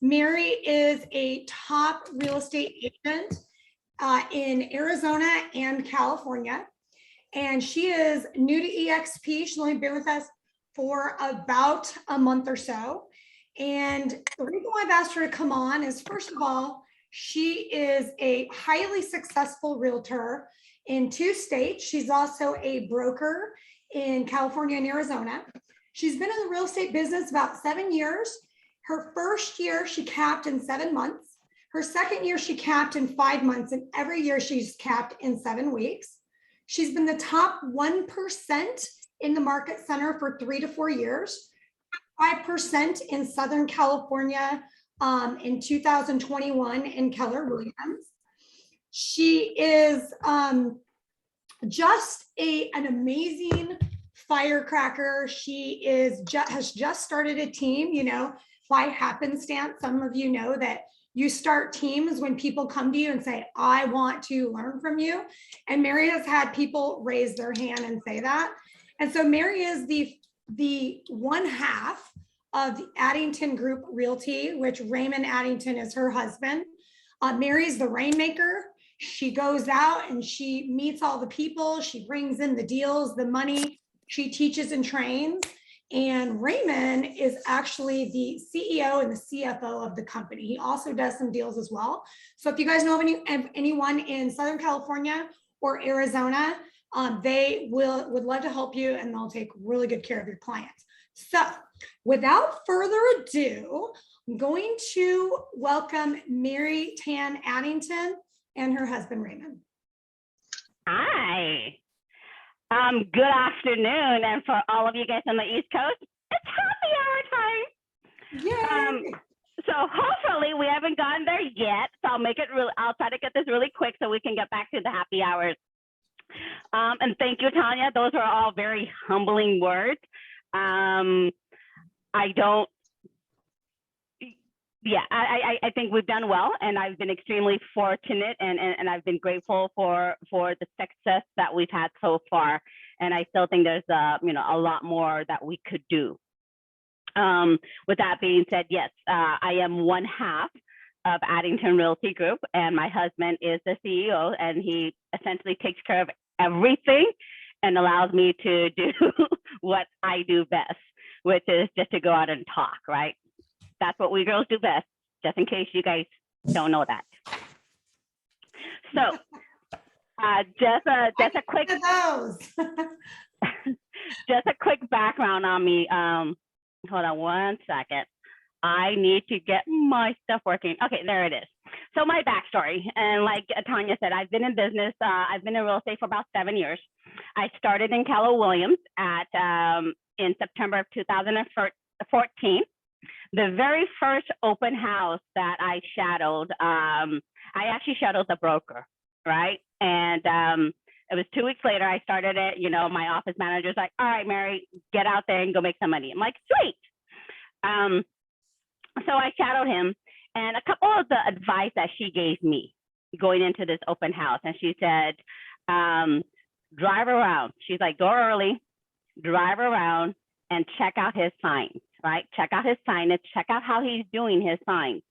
Mary is a top real estate agent in Arizona and California. And she is new to EXP. She's only been with us for about a month or so. And the reason why I've asked her to come on is, first of all, she is a highly successful realtor in 2 states. She's also a broker in California and Arizona. She's been in the real estate business about 7 years. Her first year, she capped in 7 months. Her second year, she capped in 5 months. And every year she's capped in 7 weeks. She's been the top 1% in the market center for 3 to 4 years, 5% in Southern California in 2021 in Keller Williams. She is just an amazing firecracker. She has just started a team, by happenstance. Some of you know that you start teams when people come to you and say, I want to learn from you. And Mary has had people raise their hand and say that. And so Mary is the one half of the Addington Group Realty, which Raymond Addington is her husband. Mary's the rainmaker. She goes out and she meets all the people. She brings in the deals, the money. She teaches and trains. And Raymond is actually the CEO and the CFO of the company. He also does some deals as well. So if you guys know of anyone in Southern California or Arizona, they would love to help you, and they'll take really good care of your clients. So without further ado, I'm going to welcome Mary Tan Addington and her husband, Raymond. Hi. Good afternoon, and for all of you guys on the East Coast, it's happy hour time. Yay! So hopefully we haven't gotten there yet. So I'll try to get this really quick so we can get back to the happy hours. And thank you, Tanya. Those are all very humbling words. I think we've done well, and I've been extremely fortunate, and I've been grateful for the success that we've had so far. And I still think there's a lot more that we could do. With that being said, yes, I am one half of Addington Realty Group, and my husband is the CEO, and he essentially takes care of everything and allows me to do what I do best, which is just to go out and talk, right? That's what we girls do best, just in case you guys don't know that. So just a quick just a quick background on me. Hold on one second. I need to get my stuff working. Okay, there it is. So my backstory, and like Tanya said, I've been in business. I've been in real estate for about 7 years. I started in Keller Williams in September of 2014. The very first open house that I shadowed, I actually shadowed the broker, right? And it was 2 weeks later, I started it. My office manager's like, all right, Mary, get out there and go make some money. I'm like, sweet. So I shadowed him, and a couple of the advice that she gave me going into this open house, and she said, drive around. She's like, go early, drive around, and check out his signs, right? Check out his signage, check out how he's doing his signs.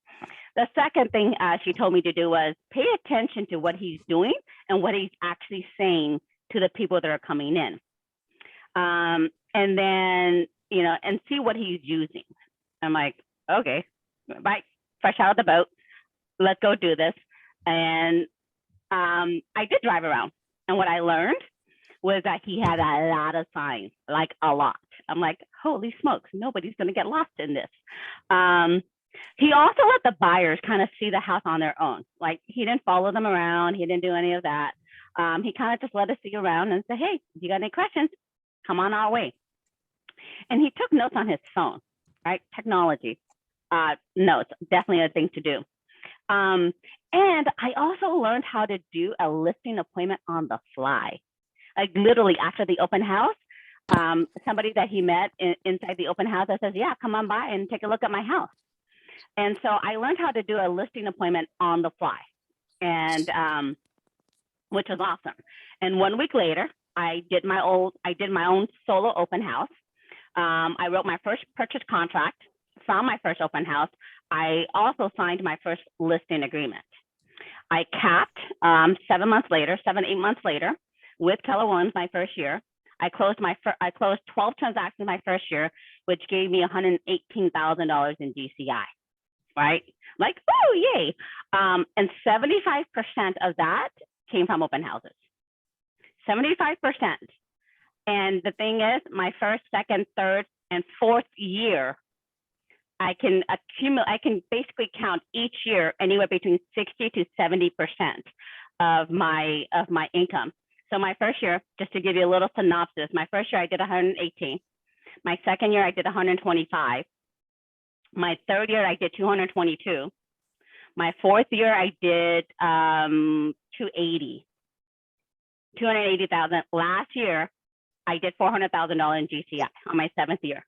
The second thing she told me to do was pay attention to what he's doing and what he's actually saying to the people that are coming in. And then, and see what he's using. I'm like, okay, right, fresh out of the boat, let's go do this. And I did drive around. And what I learned was that he had a lot of signs, like a lot. I'm like, holy smokes, nobody's going to get lost in this. He also let the buyers kind of see the house on their own. Like, he didn't follow them around. He didn't do any of that. He kind of just let us see around and say, hey, if you got any questions, come on our way. And he took notes on his phone, right? Technology notes, definitely a thing to do. And I also learned how to do a listing appointment on the fly. Like, literally after the open house, somebody that he met inside the open house that says, yeah, come on by and take a look at my house. And so I learned how to do a listing appointment on the fly, and which was awesome. And 1 week later, I did my own solo open house. I wrote my first purchase contract found my first open house, I also signed my first listing agreement. I capped 7 months later, 8 months later, with Keller Williams my first year. I closed 12 transactions my first year, which gave me $118,000 in GCI, right? Like, oh, yay. And 75% of that came from open houses. 75%. And the thing is, my first, second, third, and fourth year, I can basically count each year anywhere between 60 to 70% of my income. So my first year, just to give you a little synopsis, my first year I did 118. My second year I did 125. My third year I did 222. My fourth year I did 280,000. Last year I did $400,000 in GCI on my seventh year.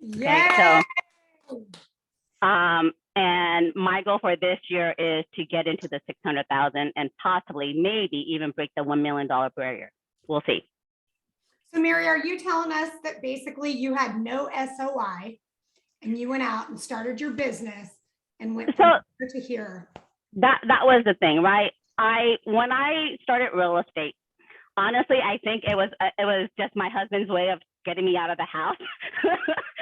Yeah. So, and my goal for this year is to get into the 600,000 and possibly maybe even break the $1 million barrier. We'll see. So Mary, are you telling us that basically you had no SOI and you went out and started your business and went from here to here? That was the thing, right? When I started real estate, honestly, I think it was just my husband's way of getting me out of the house,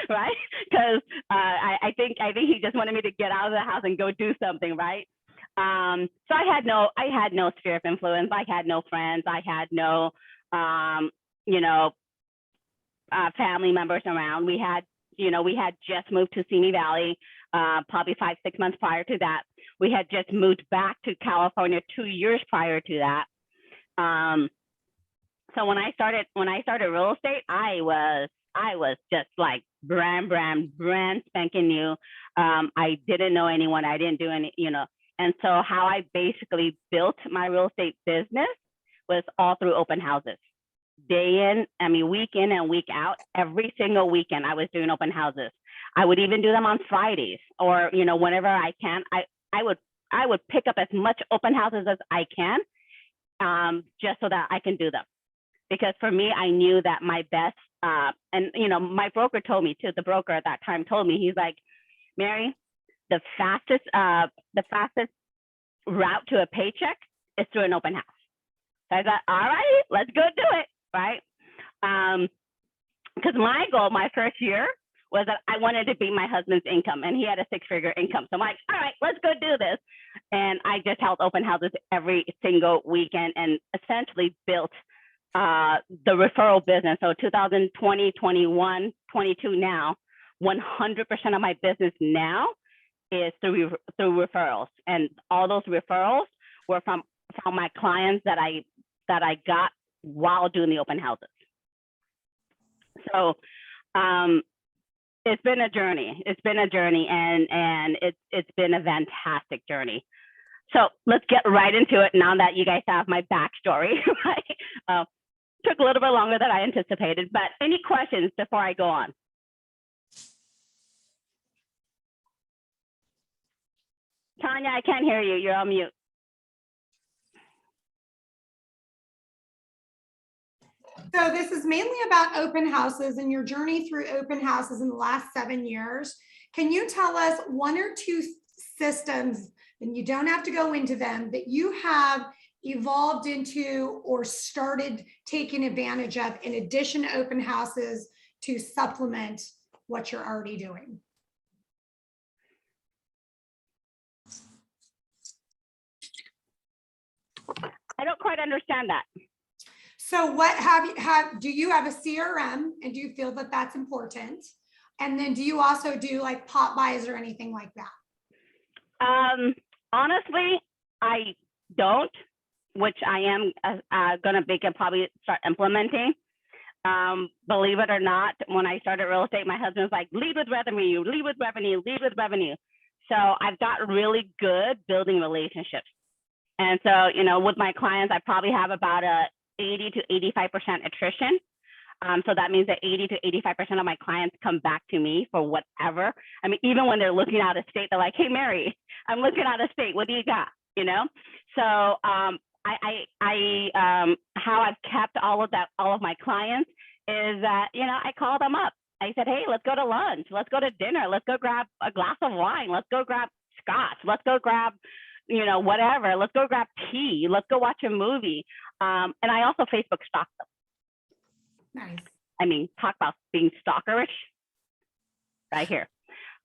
right? Because I think he just wanted me to get out of the house and go do something, right? So I had no sphere of influence. I had no friends. I had no, family members around. We had just moved to Simi Valley, probably 5-6 months prior to that. We had just moved back to California 2 years prior to that. So when I started real estate, I was just like brand spanking new. I didn't know anyone. I didn't do any, And so how I basically built my real estate business was all through open houses. Week in and week out, every single weekend I was doing open houses. I would even do them on Fridays or, whenever I can. I would pick up as much open houses as I can, just so that I can do them. Because for me, I knew that my best, my broker told me too, the broker at that time told me, he's like, Mary, the fastest route to a paycheck is through an open house. So I thought, all right, let's go do it, right? Because my goal, my first year, was that I wanted to beat my husband's income, and he had a 6-figure income. So I'm like, all right, let's go do this. And I just held open houses every single weekend and essentially built the referral business. So 2020, 21, 22 now, 100% of my business now is through referrals. And all those referrals were from my clients that I got while doing the open houses. So it's been a journey. It's been a journey, and it's been a fantastic journey. So let's get right into it now that you guys have my backstory, right? Took a little bit longer than I anticipated, but any questions before I go on? Tanya, I can't hear you. You're on mute. So this is mainly about open houses and your journey through open houses in the last 7 years. Can you tell us 1 or 2 systems, and you don't have to go into them, that you have evolved into or started taking advantage of in addition to open houses to supplement what you're already doing? I don't quite understand that. So what do you have a CRM, and do you feel that that's important? And then do you also do like pop buys or anything like that? Honestly, I don't, which I am gonna probably start implementing. Believe it or not, when I started real estate, my husband was like, lead with revenue, lead with revenue, lead with revenue. So I've got really good building relationships. And so, with my clients, I probably have about a 80 to 85% attrition. So that means that 80 to 85% of my clients come back to me for whatever. I mean, even when they're looking out of state, they're like, hey, Mary, I'm looking out of state. What do you got? So how I've kept all of my clients is that, I call them up I said, hey, let's go to lunch. Let's go to dinner. Let's go grab a glass of wine. Let's go grab scotch. Let's go grab, you know, whatever. Let's go grab tea. Let's go watch a movie. And I also Facebook stalked them. Nice. I mean, talk about being stalkerish right here.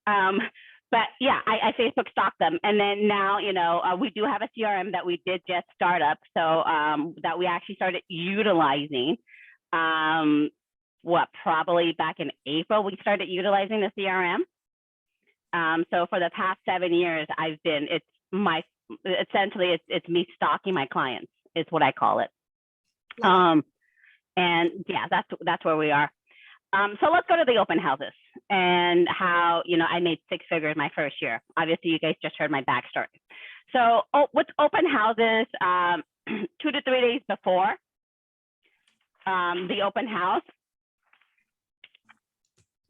But yeah, I Facebook stalked them. And then now, you know, we do have a CRM that we did just start up. So that we actually started utilizing, probably back in April, we started utilizing the CRM. So for the past 7 years, essentially it's me stalking my clients is what I call it. And yeah, that's where we are. So let's go to the open houses and how, you know, I made 6 figures my first year. Obviously, you guys just heard my backstory. So with open houses, 2 to 3 days before the open house,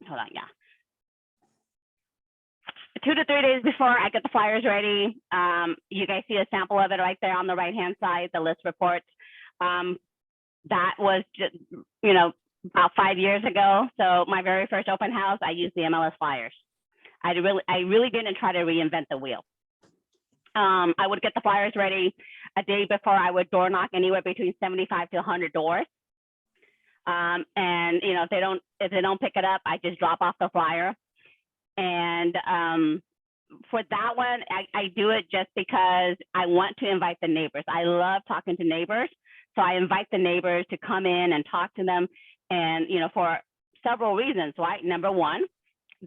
hold on, yeah. 2 to 3 days before I get the flyers ready, you guys see a sample of it right there on the right-hand side, the list reports. That was just, you know, about 5 years ago. So my very first open house, I used the MLS flyers. I really didn't try to reinvent the wheel. I would get the flyers ready a day before. I would door knock anywhere between 75 to 100 doors. And you know, if they don't pick it up, I just drop off the flyer. And for that one, I do it just because I want to invite the neighbors. I love talking to neighbors. So I invite the neighbors to come in and talk to them. And, you know, for several reasons, right? Number one,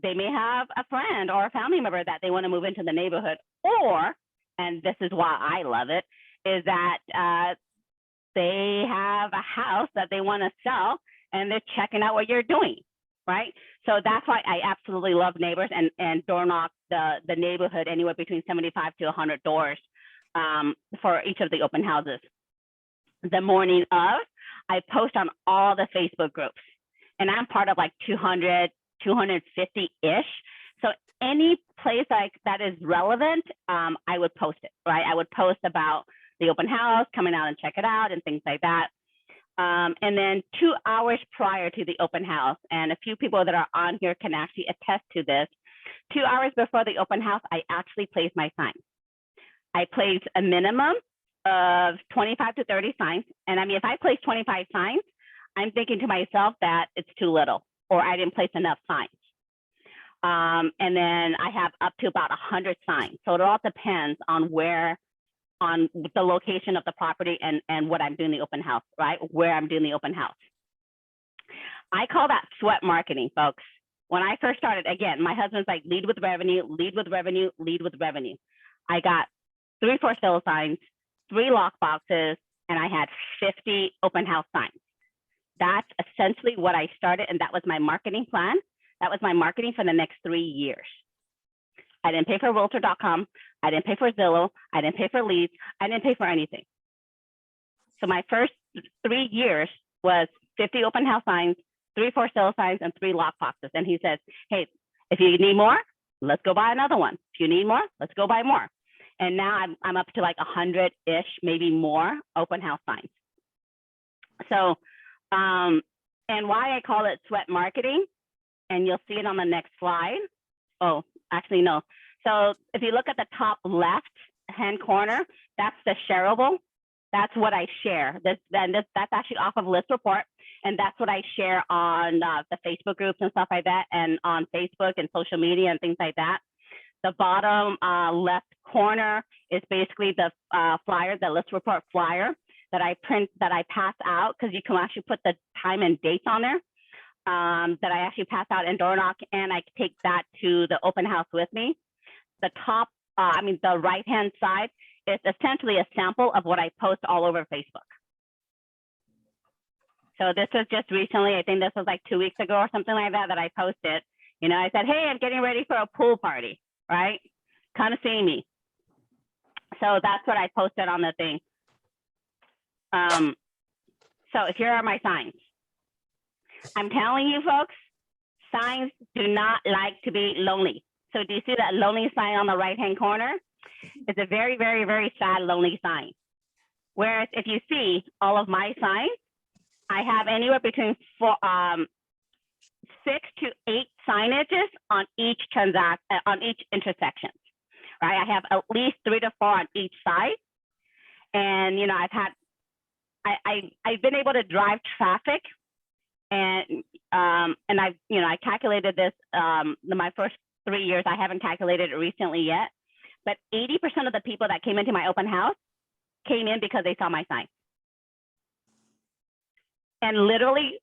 they may have a friend or a family member that they want to move into the neighborhood, or, and this is why I love it, is that they have a house that they want to sell and they're checking out what you're doing, right? So that's why I absolutely love neighbors and door knock the neighborhood anywhere between 75 to 100 doors for each of the open houses. The morning of, I post on all the Facebook groups, and I'm part of like 200, 250-ish. So any place like that is relevant, I would post it, right? I would post about the open house, coming out and check it out and things like that. And then 2 hours prior to the open house, and a few people that are on here can actually attest to this, 2 hours before the open house, I actually place my signs. I place a minimum of 25 to 30 signs. And I mean, if I place 25 signs, I'm thinking to myself that it's too little, or I didn't place enough signs. And then I have up to about 100 signs. So it all depends on the location of the property and what I'm doing the open house, right? Where I'm doing the open house. I call that sweat marketing, folks. When I first started, again, my husband's like, lead with revenue, lead with revenue, lead with revenue. I got 3 for sale signs, 3 lock boxes, and I had 50 open house signs. That's essentially what I started, and that was my marketing plan. That was my marketing for the next 3 years. I didn't pay for Realtor.com. I didn't pay for Zillow. I didn't pay for leads. I didn't pay for anything. So my first 3 years was 50 open house signs, 3 for sale signs, and 3 lock boxes. And he says, hey, if you need more, let's go buy another one. If you need more, let's go buy more. And now I'm up to like 100-ish, maybe more open house signs. So, and why I call it sweat marketing, and you'll see it on the next slide. Oh, actually, no. So if you look at the top left-hand corner, that's the shareable. That's what I share. That's actually off of List Report, and that's what I share on the Facebook groups and stuff like that, and on Facebook and social media and things like that. The bottom left corner is basically the flyer, the List Report flyer that I print, that I pass out, because you can actually put the time and dates on there, that I actually pass out in door knock, and I take that to the open house with me. The top, the right-hand side is essentially a sample of what I post all over Facebook. So this was just recently, I think this was like 2 weeks ago or something like that, that I posted. You know, I said, hey, I'm getting ready for a pool party, right? Kind of see me. So that's what I posted on the thing. So here are my signs. I'm telling you, folks, signs do not like to be lonely. So do you see that lonely sign on the right-hand corner? It's a very, very, very sad, lonely sign. Whereas if you see all of my signs, I have anywhere between 6 to 8 signages on each intersection, right? I have at least 3 to 4 on each side. And, you know, I've been able to drive traffic, and I calculated this, my first 3 years. I haven't calculated it recently yet, but 80% of the people that came into my open house came in because they saw my sign. And literally,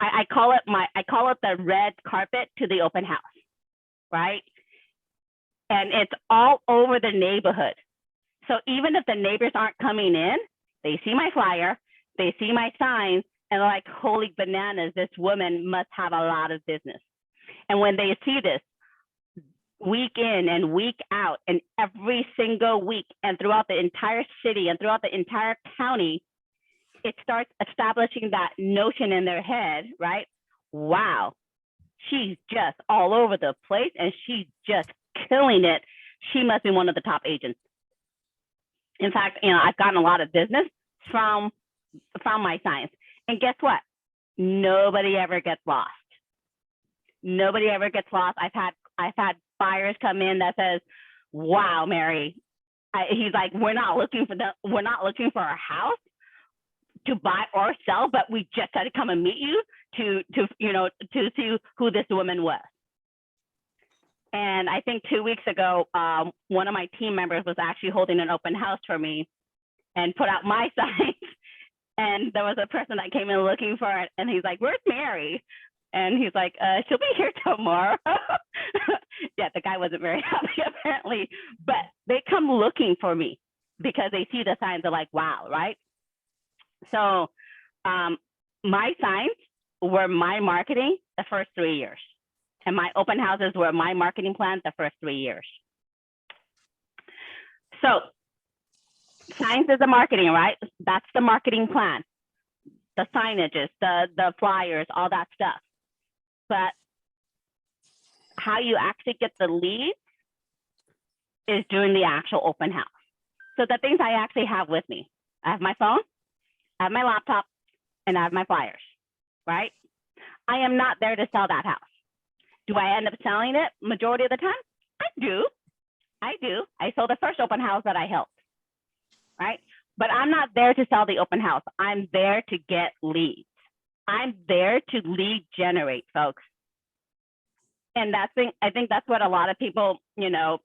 I call it the red carpet to the open house, right? And it's all over the neighborhood. So even if the neighbors aren't coming in, they see my flyer, they see my signs, and they're like, holy bananas, this woman must have a lot of business. And when they see this week in and week out, and every single week, and throughout the entire city and throughout the entire county, it starts establishing that notion in their head, right? Wow, she's just all over the place and she's just killing it. She must be one of the top agents. In fact, you know, I've gotten a lot of business from my signs. And guess what? Nobody ever gets lost. Nobody ever gets lost. I've had buyers come in that says, wow, Mary. He's like, we're not looking for a house to buy or sell, but we just had to come and meet you to see who this woman was. And I think 2 weeks ago, one of my team members was actually holding an open house for me and put out my signs. And there was a person that came in looking for it, and he's like, where's Mary? And he's like, she'll be here tomorrow. Yeah, the guy wasn't very happy apparently, but they come looking for me because they see the signs. They're like, wow, right? So my signs were my marketing the first 3 years. And my open houses were my marketing plan the first 3 years. So signs is the marketing, right? That's the marketing plan. The signages, the flyers, all that stuff. But how you actually get the leads is during the actual open house. So the things I actually have with me, I have my phone, I have my laptop, and I have my flyers, right? I am not there to sell that house. Do I end up selling it majority of the time? I do. I sold the first open house that I helped, right? But I'm not there to sell the open house. I'm there to get leads. I'm there to lead generate, folks. And I think that's what a lot of people, you know,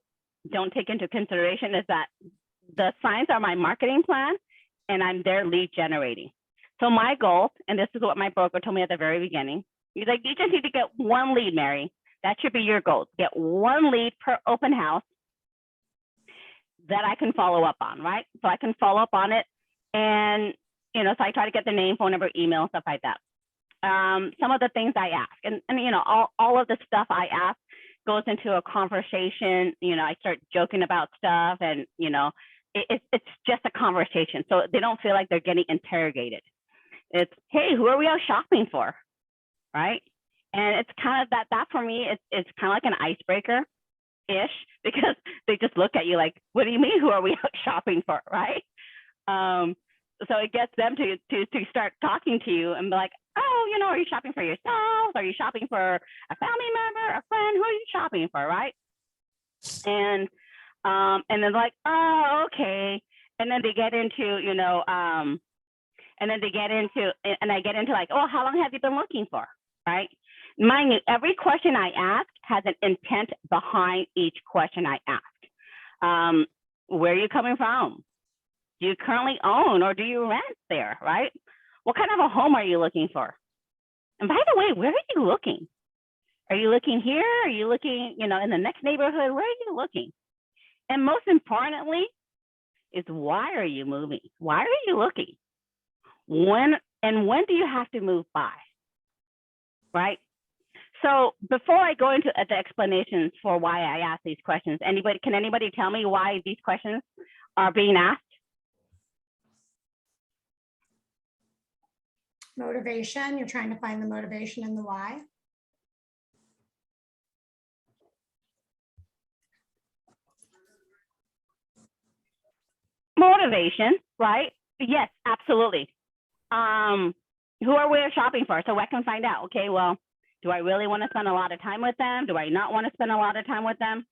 don't take into consideration, is that the signs are my marketing plan and I'm there lead generating. So my goal, and this is what my broker told me at the very beginning, he's like, you just need to get one lead, Mary. That should be your goal. Get one lead per open house that I can follow up on, right? So I can follow up on it. And, you know, so I try to get the name, phone number, email, stuff like that. Some of the things I ask, and you know, all of the stuff I ask goes into a conversation. You know, I start joking about stuff, and, you know, it's just a conversation. So they don't feel like they're getting interrogated. It's, hey, who are we out shopping for? Right? And it's kind of that for me, it's kind of like an icebreaker-ish, because they just look at you like, what do you mean, who are we out shopping for, right? So it gets them to start talking to you and be like, oh, you know, are you shopping for yourself? Are you shopping for a family member, a friend? Who are you shopping for, right? And then like, oh, okay. And then they get into, you know, and I get into like, oh, how long have you been looking for, right? Mind you, every question I ask has an intent behind each question I ask. Where are you coming from? Do you currently own or do you rent there, right? What kind of a home are you looking for? And by the way, where are you looking? Are you looking here? Are you looking, you know, in the next neighborhood? Where are you looking? And most importantly is, why are you moving? Why are you looking? When do you have to move by, right? So before I go into the explanations for why I ask these questions, can anybody tell me why these questions are being asked? Motivation, you're trying to find the motivation and the why. Motivation, right? Yes, absolutely. Who are we shopping for? So I can find out. Okay, well, Do I really want to spend a lot of time with them? Do I not want to spend a lot of time with them?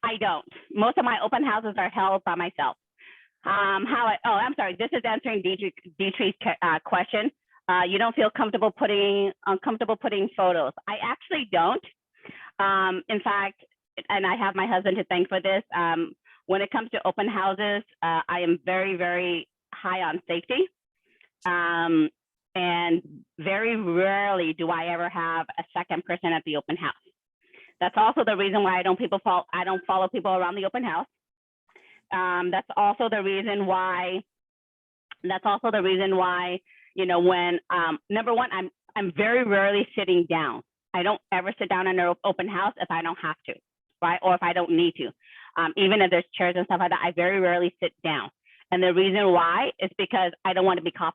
I don't. Most of my open houses are held by myself. I'm sorry, this is answering Deetri's question. You don't feel uncomfortable putting photos. I actually don't. In fact, and I have my husband to thank for this. When it comes to open houses, I am very, very high on safety. And very rarely do I ever have a second person at the open house. That's also the reason why I don't follow people around the open house. That's also the reason why, you know, when, number one, I'm very rarely sitting down. I don't ever sit down in an open house if I don't have to, right? Or if I don't need to. Even if there's chairs and stuff like that, I very rarely sit down. And the reason why is because I don't want to be caught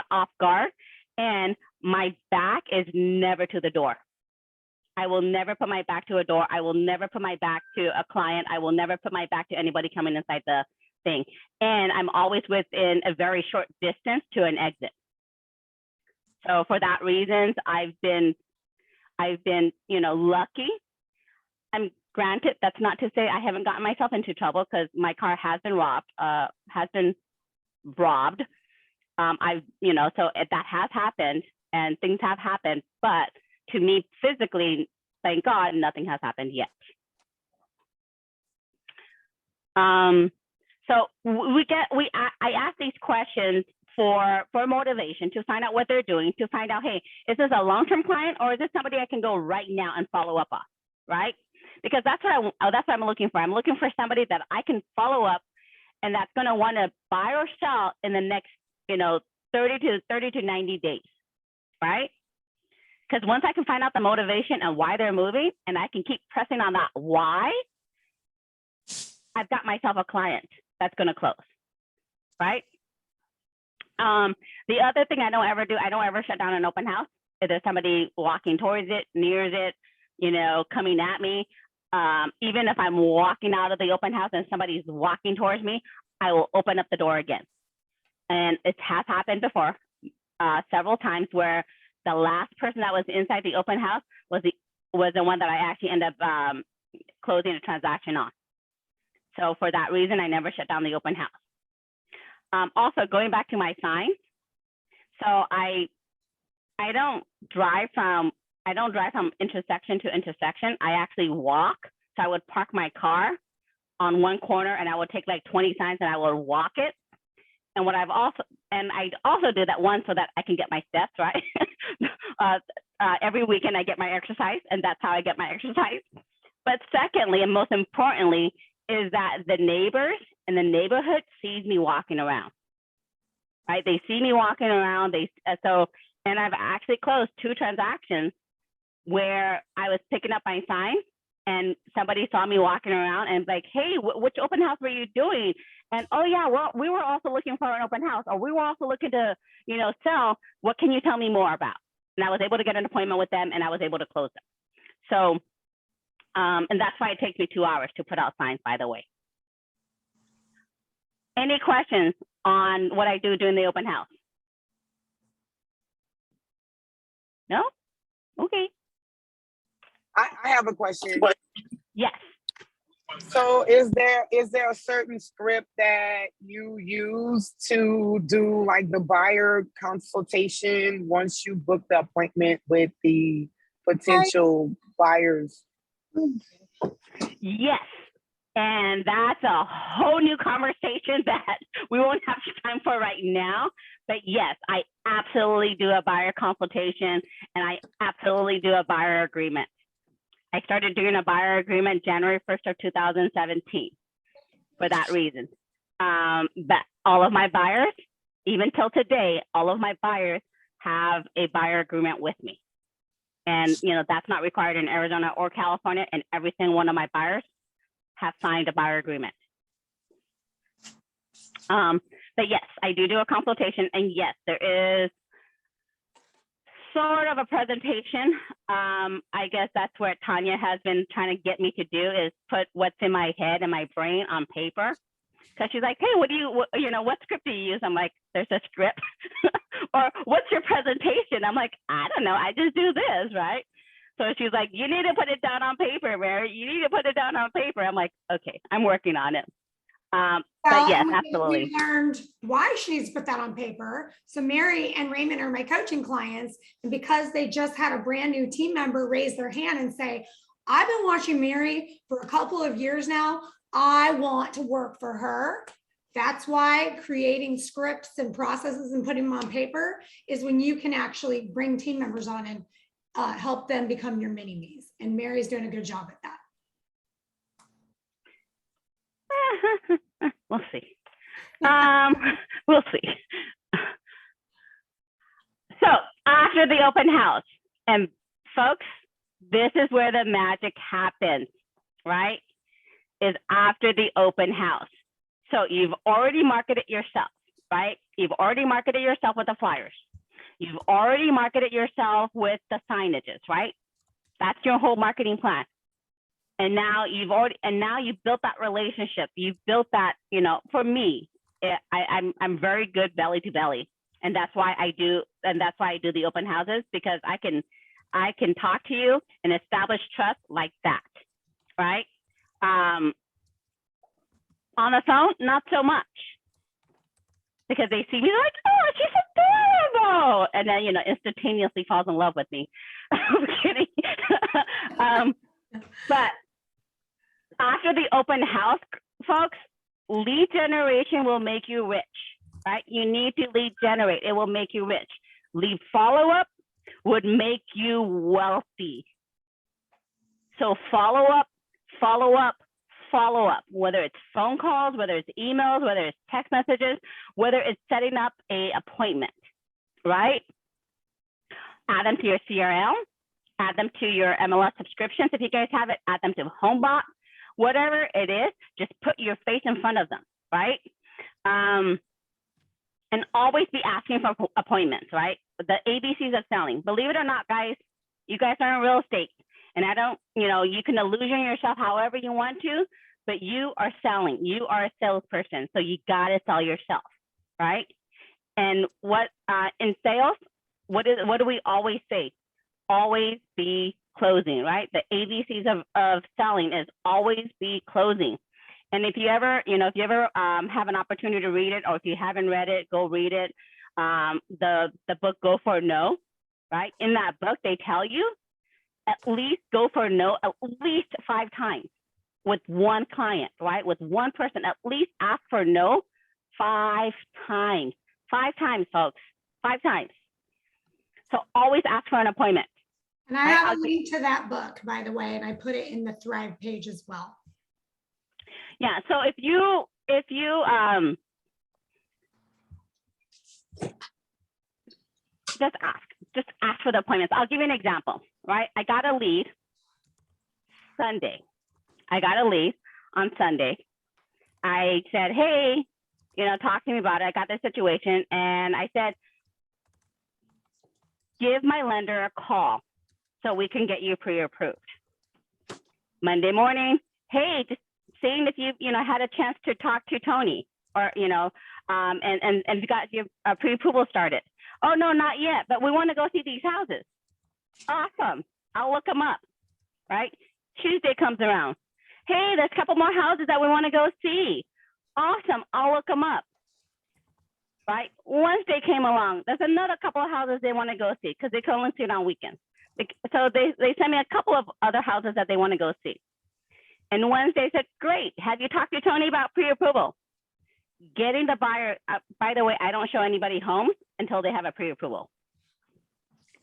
off guard, and my back is never to the door. I will never put my back to a door. I will never put my back to a client. I will never put my back to anybody coming inside the thing. And I'm always within a very short distance to an exit. So for that reasons, I've been, you know, lucky. I'm granted, that's not to say I haven't gotten myself into trouble, because my car has been robbed, you know, so that has happened and things have happened, but to me physically, thank God, nothing has happened yet. So I ask these questions for motivation, to find out what they're doing, to find out, hey, is this a long-term client, or is this somebody I can go right now and follow up on, right? Because that's what I'm looking for. I'm looking for somebody that I can follow up, and that's going to want to buy or sell in the next, you know, 30 to 90 days, right? Because once I can find out the motivation and why they're moving, and I can keep pressing on that why, I've got myself a client that's going to close, right? The other thing I don't ever do, I don't ever shut down an open house. If there's somebody walking towards it, near it, you know, coming at me, even if I'm walking out of the open house and somebody's walking towards me, I will open up the door again. And it has happened before, several times, where the last person that was inside the open house was the one that I actually ended up closing a transaction on. So for that reason, I never shut down the open house. Also, going back to my signs, so I don't drive from intersection to intersection. I actually walk. So I would park my car on one corner, and I would take like 20 signs and I would walk it. And I also do that one so that I can get my steps, right? Every weekend I get my exercise, and that's how I get my exercise. But secondly, and most importantly, is that the neighbors in the neighborhood sees me walking around, right? They see me walking around. And I've actually closed 2 transactions where I was picking up my sign, and somebody saw me walking around and like, hey, which open house were you doing? And, oh yeah, well, we were also looking for an open house, or we were also looking to, you know, sell. What can you tell me more about? And I was able to get an appointment with them, and I was able to close them. So, and that's why it takes me 2 hours to put out signs, by the way. Any questions on what I do during the open house? No? Okay. I have a question. Yes. So is there a certain script that you use to do like the buyer consultation once you book the appointment with the potential buyers? Yes. And that's a whole new conversation that we won't have time for right now. But yes, I absolutely do a buyer consultation, and I absolutely do a buyer agreement. I started doing a buyer agreement January 1st of 2017 for that reason. But all of my buyers, even till today, all of my buyers have a buyer agreement with me. And, you know, that's not required in Arizona or California, and every single one of my buyers have signed a buyer agreement. But yes, I do a consultation, and yes, there is sort of a presentation. I guess that's where Tanya has been trying to get me to do, is put what's in my head and my brain on paper. Because she's like, hey, what script do you use? I'm like, there's a script. Or what's your presentation? I'm like, I don't know. I just do this, right? So she's like, you need to put it down on paper, Mary. You need to put it down on paper. I'm like, okay, I'm working on it. But yes, and absolutely. we learned why she needs to put that on paper. So Mary and Raymond are my coaching clients. And because they just had a brand new team member raise their hand and say, I've been watching Mary for a couple of years now. I want to work for her. That's why creating scripts and processes and putting them on paper is when you can actually bring team members on and help them become your mini-me's. And Mary's doing a good job at that. We'll see. We'll see. So after the open house, and folks, this is where the magic happens, right? Is after the open house. So you've already marketed yourself, right? You've already marketed yourself with the flyers. You've already marketed yourself with the signages, right? That's your whole marketing plan. And now you've built that relationship. You've built that, for me, I'm very good belly to belly. And that's why I do the open houses, because I can talk to you and establish trust like that, right? On the phone, not so much, because they see me like, oh, she's adorable, and then instantaneously falls in love with me. I'm kidding. But after the open house, folks, lead generation will make you rich, right? You need to lead generate. It will make you rich. Lead follow-up would make you wealthy. So follow up, whether it's phone calls, whether it's emails, whether it's text messages, whether it's setting up an appointment, right? Add them to your CRM, add them to your MLS subscriptions if you guys have it, add them to HomeBot, whatever it is, just put your face in front of them, right? And always be asking for appointments, right? The ABCs of selling. Believe it or not, guys, you guys are in real estate. And I don't, you can illusion yourself however you want to, but you are selling. You are a salesperson, so you got to sell yourself, right? And what in sales, what do we always say? Always be closing, right? The ABCs of selling is always be closing. And if you ever, have an opportunity to read it, or if you haven't read it, go read it. The book Go for No, right? In that book, they tell you at least go for no at least 5 times with one client, right? With one person, at least ask for no 5 times. 5 times, folks, 5 times. So always ask for an appointment. And I have a link to that book, by the way, and I put it in the Thrive page as well. Yeah, so if you just ask for the appointments. I'll give you an example, right? I got a lead Sunday. On Sunday. I said, hey, talk to me about it. I got this situation. And I said, give my lender a call so we can get you pre-approved. Monday morning, hey, just seeing if you had a chance to talk to Tony, or and you got your pre-approval started. Oh no, not yet, but we want to go see these houses. Awesome, I'll look them up. Right? Tuesday comes around. Hey, there's a couple more houses that we want to go see. Awesome, I'll look them up. Right? Wednesday came along. There's another couple of houses they want to go see because they can only see it on weekends. So they sent me a couple of other houses that they want to go see. And Wednesday said, great, have you talked to Tony about pre-approval? Getting the buyer, by the way, I don't show anybody homes until they have a pre-approval.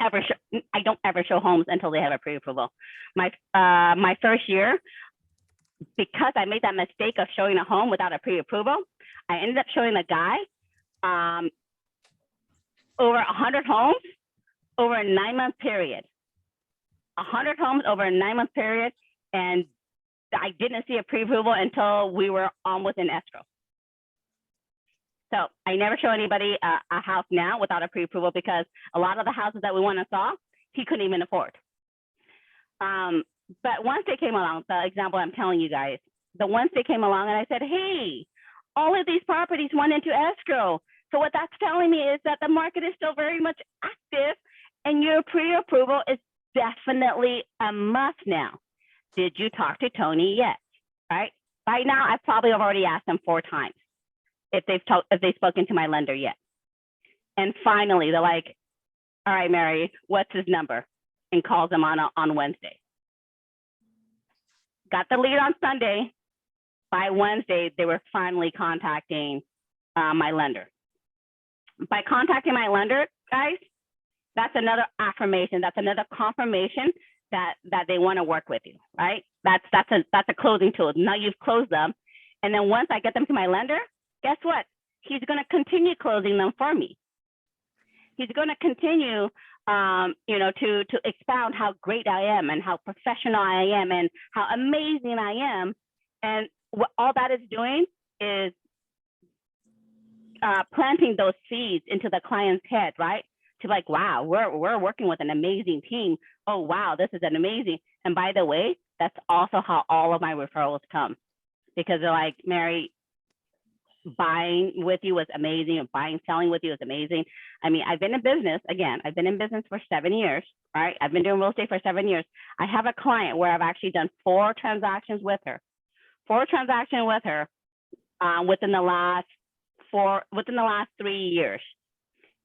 I don't ever show homes until they have a pre-approval. My first year, because I made that mistake of showing a home without a pre-approval, I ended up showing a guy over 100 homes over a 9-month period. 100 homes over a 9-month period, and I didn't see a pre-approval until we were almost in escrow. So I never show anybody a house now without a pre-approval, because a lot of the houses that we went and saw, he couldn't even afford. But once they came along, the example I'm telling you guys, once they came along and I said, hey, all of these properties went into escrow. So what that's telling me is that the market is still very much active, and your pre-approval is definitely a must now. Did you talk to Tony yet? Right? By now, I probably have already asked them 4 times if they've spoken to my lender yet. And finally, they're like, all right, Mary, what's his number? And calls them on Wednesday. Got the lead on Sunday. By Wednesday, they were finally contacting my lender. By contacting my lender, guys, that's another affirmation. That's another confirmation that they want to work with you, right? That's a closing tool. Now you've closed them. And then once I get them to my lender, guess what? He's going to continue closing them for me. He's going to continue, to expound how great I am and how professional I am and how amazing I am. And what all that is doing is planting those seeds into the client's head, right? To like, wow, we're working with an amazing team. Oh, wow, this is an amazing. And by the way, that's also how all of my referrals come, because they're like, Mary, buying with you was amazing. Selling with you was amazing. I mean, I've been in business, again, I've been in business for 7 years, right? I've been doing real estate for 7 years. I have a client where I've actually done 4 transactions with her, within the last 3 years.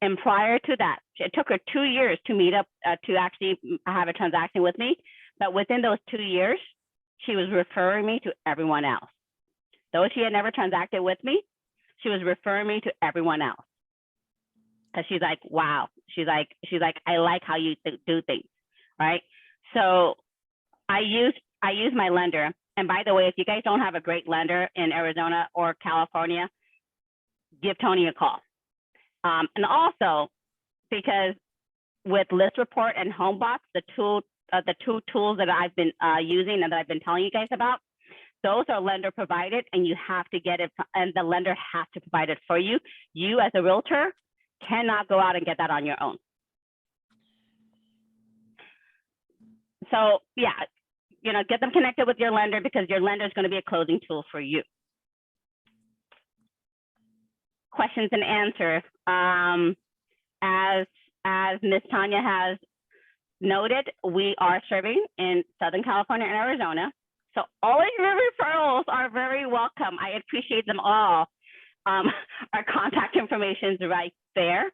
And prior to that, it took her 2 years to meet up to actually have a transaction with me. But within those 2 years, she was referring me to everyone else. Though she had never transacted with me, she was referring me to everyone else. Because she's like, wow. She's like, I like how you do things, right? So I use my lender. And by the way, if you guys don't have a great lender in Arizona or California, give Tony a call. And also, because with List Report and HomeBox, the two tools that I've been using and that I've been telling you guys about, those are lender provided, and you have to get it, and the lender has to provide it for you. You as a realtor cannot go out and get that on your own. So yeah, get them connected with your lender, because your lender is going to be a closing tool for you. Questions and answers. As Ms. Tanya has noted, we are serving in Southern California and Arizona. So all of your referrals are very welcome. I appreciate them all. Our contact information is right there.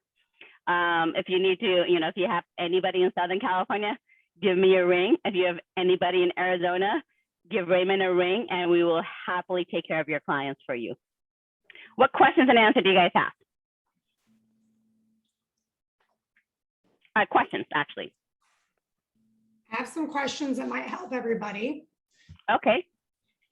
If you need to, if you have anybody in Southern California, give me a ring. If you have anybody in Arizona, give Raymond a ring, and we will happily take care of your clients for you. What questions and answers do you guys have? Questions, actually. I have some questions that might help everybody. Okay.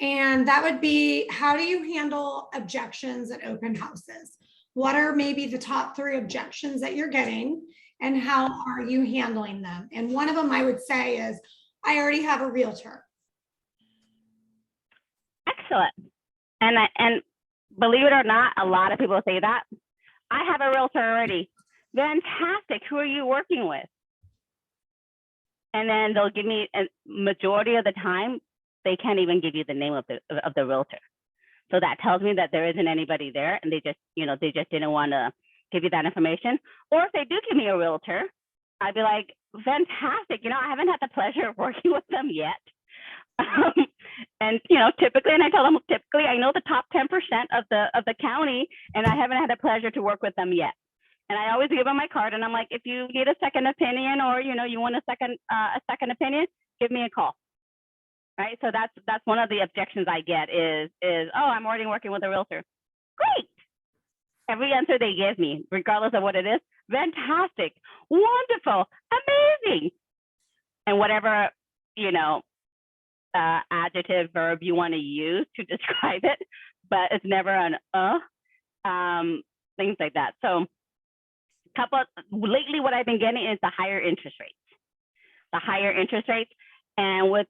And that would be, how do you handle objections at open houses? What are maybe the top 3 objections that you're getting, and how are you handling them? And one of them I would say is, I already have a realtor. Excellent. And believe it or not, a lot of people say that. I have a realtor already. Fantastic. Who are you working with? And then they'll give me, a majority of the time, they can't even give you the name of the realtor. So that tells me that there isn't anybody there, and they just didn't want to give you that information. Or if they do give me a realtor, I'd be like, fantastic. I haven't had the pleasure of working with them yet. And typically, and I tell them, typically I know the top 10% of the county, and I haven't had the pleasure to work with them yet. And I always give them my card, and I'm like, if you need a second opinion, or you want a second opinion, give me a call. Right? So that's one of the objections I get is oh, I'm already working with a realtor. Great. Every answer they give me, regardless of what it is, fantastic, wonderful, amazing, and whatever adjective, verb you want to use to describe it, but it's never an things like that. So lately what I've been getting is the higher interest rates. And with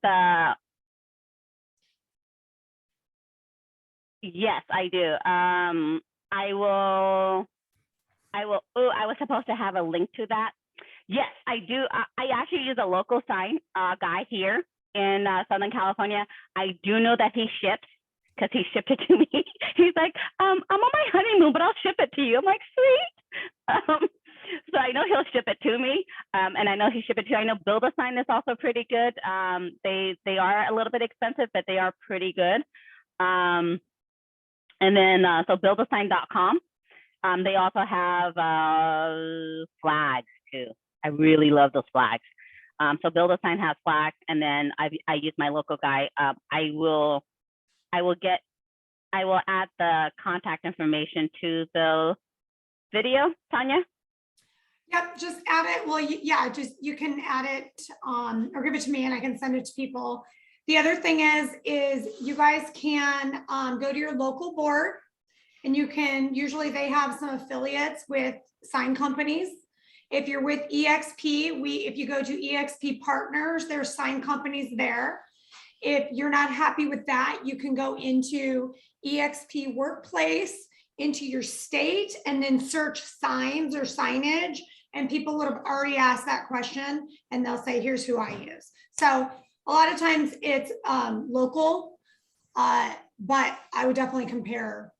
yes, I do. I was supposed to have a link to that. Yes, I do. I actually use a local sign guy here in Southern California. I do know that he ships because he shipped it to me. He's like, I'm on my honeymoon, but I'll ship it to you. I'm like, sweet. So I know he'll ship it to me, and I know he shipped it to you. I know Build-A-Sign is also pretty good. They are a little bit expensive, but they are pretty good. And then so buildasign.com. They also have flags too. I really love those flags. So Build-A-Sign has flags, and then I use my local guy. I will add the contact information to the video, Tanya. Yep, just add it. Well, yeah, just you can add it or give it to me and I can send it to people. The other thing is you guys can go to your local board, and you can, usually they have some affiliates with sign companies. If you're with EXP, if you go to EXP Partners, there's sign companies there. If you're not happy with that, you can go into EXP Workplace, into your state, and then search signs or signage. And people would have already asked that question, and they'll say, here's who I use. So a lot of times it's local, but I would definitely compare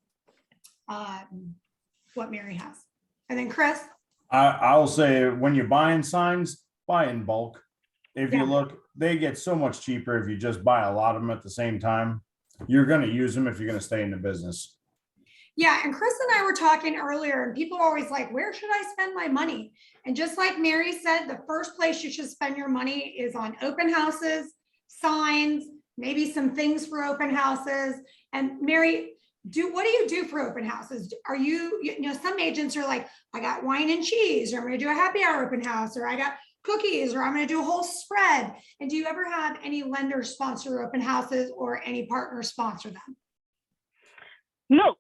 what Mary has. And then Chris? I'll say when you're buying signs, buy in bulk. If Yeah. you look, they get so much cheaper if you just buy a lot of them at the same time. You're going to use them if you're going to stay in the business. Yeah, and Chris and I were talking earlier, and people are always like, where should I spend my money? And just like Mary said, the first place you should spend your money is on open houses, signs, maybe some things for open houses. And Mary, what do you do for open houses? Are you know, some agents are like, I got wine and cheese, or I'm going to do a happy hour open house, or I got cookies, or I'm going to do a whole spread. And do you ever have any lenders sponsor open houses or any partners sponsor them? No.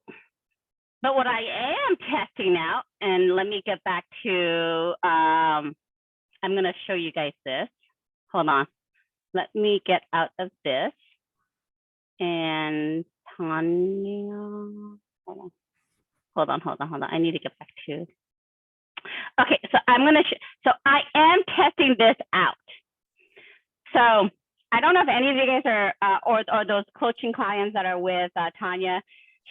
But what I am testing out, and let me get back to, I'm going to show you guys this. Hold on. Let me get out of this. And Tanya, hold on. I need to get back to. Okay, so I'm going to, so I am testing this out. So I don't know if any of you guys are, or those coaching clients that are with Tanya.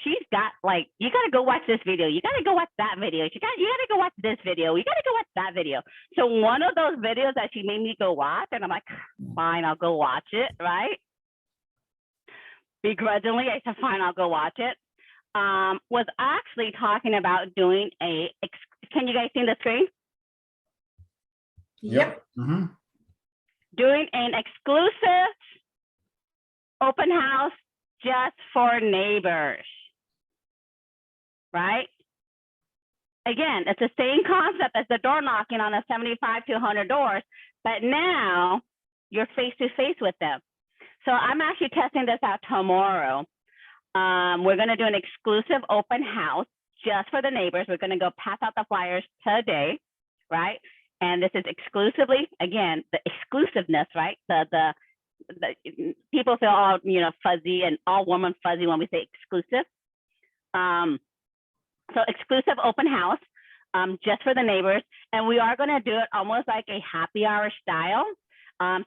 She's got like, you got to go watch this video. You got to go watch that video. You got to go watch this video. You got to go watch that video. So one of those videos that she made me go watch, and I'm like, fine, I'll go watch it, right? Begrudgingly, I said, fine, I'll go watch it. Was actually talking about doing can you guys see the screen? Yep. Mm-hmm. Doing an exclusive open house just for neighbors. Right? Again, it's the same concept as the door knocking on a 75 to 100 doors, but now you're face to face with them. So I'm actually testing this out tomorrow. We're going to do an exclusive open house just for the neighbors. We're going to go pass out the flyers today, right? And this is exclusively, again, the exclusiveness, right? The people feel all, you know, fuzzy and all warm and fuzzy when we say exclusive. So exclusive open house, just for the neighbors. And we are going to do it almost like a happy hour style.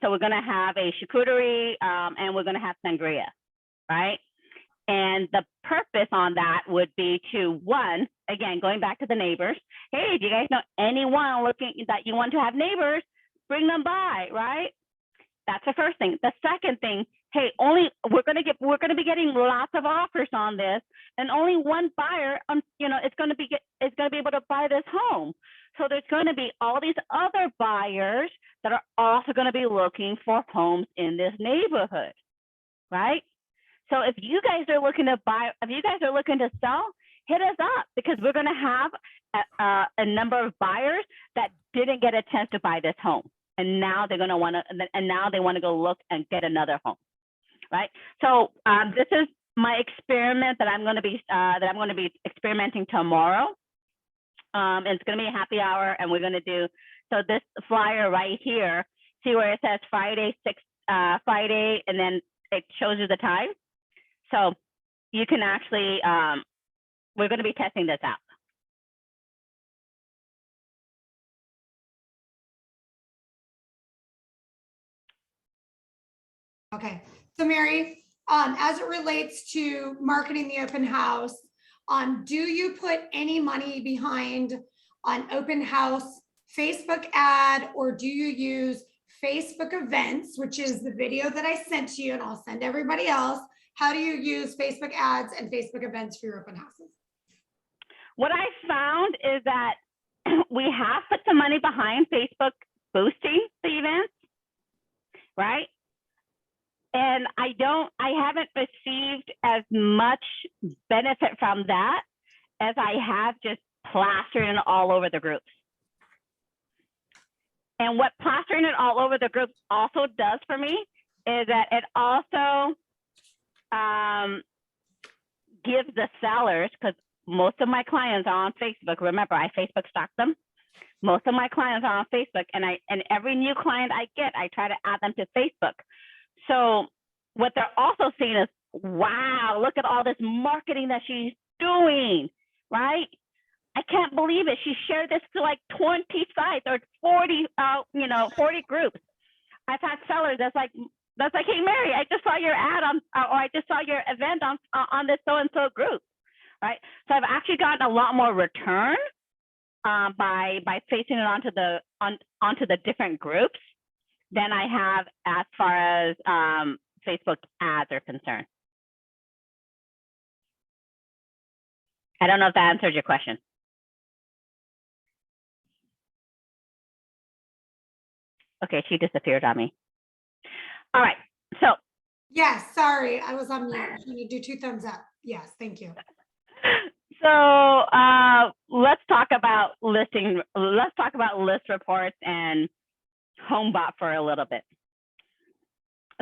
So we're going to have a charcuterie, and we're going to have sangria, right? And the purpose on that would be to, one, again, going back to the neighbors. Hey, do you guys know anyone looking that you want to have neighbors? Bring them by, right? That's the first thing. The second thing, hey, we're going to be getting lots of offers on this, and only one buyer, you know, is going to be able to buy this home. So there's going to be all these other buyers that are also going to be looking for homes in this neighborhood, right? So if you guys are looking to buy, if you guys are looking to sell, hit us up, because we're going to have a number of buyers that didn't get a chance to buy this home. And now they're going to want to, and now they want to go look and get another home, right? So this is my experiment that I'm going to be experimenting tomorrow. And it's going to be a happy hour, and we're going to do, so this flyer right here, see where it says Friday, and then it shows you the time. So you can actually, we're going to be testing this out. Okay, so Mary, as it relates to marketing the open house, do you put any money behind an open house Facebook ad, or do you use Facebook events, which is the video that I sent to you, and I'll send everybody else? How do you use Facebook ads and Facebook events for your open houses? What I found is that we have put some money behind Facebook boosting the events, right? And I haven't received as much benefit from that as I have just plastering it all over the groups. And what plastering it all over the groups also does for me is that it also gives the sellers, because most of my clients are on Facebook. Remember, I Facebook stalk them. Most of my clients are on Facebook, and every new client I get, I try to add them to Facebook. So what they're also seeing is, wow, look at all this marketing that she's doing, right? I can't believe it. She shared this to like 20 sites or 40, 40 groups. I've had sellers that's like, hey, Mary, I just saw your ad on, or I just saw your event on this so-and-so group, right? So I've actually gotten a lot more return by facing it onto the different groups than I have as far as Facebook ads are concerned. I don't know if that answered your question. Okay, she disappeared on me. All right, so. Yes, sorry, I was on mute. Can you do 2 thumbs up? Yes, thank you. So let's talk about listing. Let's talk about list reports and HomeBot for a little bit.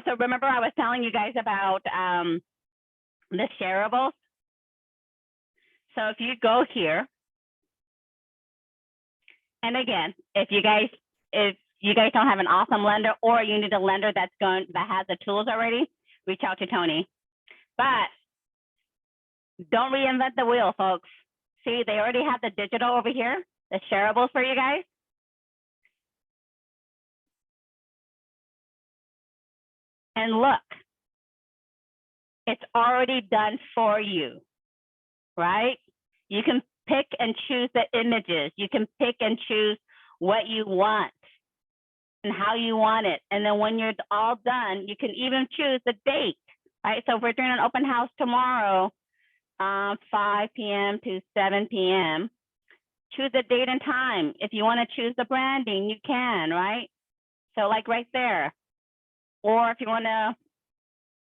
So remember, I was telling you guys about the shareables. So if you go here, and again, if you guys don't have an awesome lender, or you need a lender that has the tools already, reach out to Tony. But don't reinvent the wheel, folks. See, they already have the digital over here, the shareables for you guys. And look, it's already done for you, right? You can pick and choose the images. You can pick and choose what you want and how you want it. And then when you're all done, you can even choose the date, right? So if we're doing an open house tomorrow, 5 p.m. to 7 p.m., choose the date and time. If you want to choose the branding, you can, right? So like right there. Or if you want to,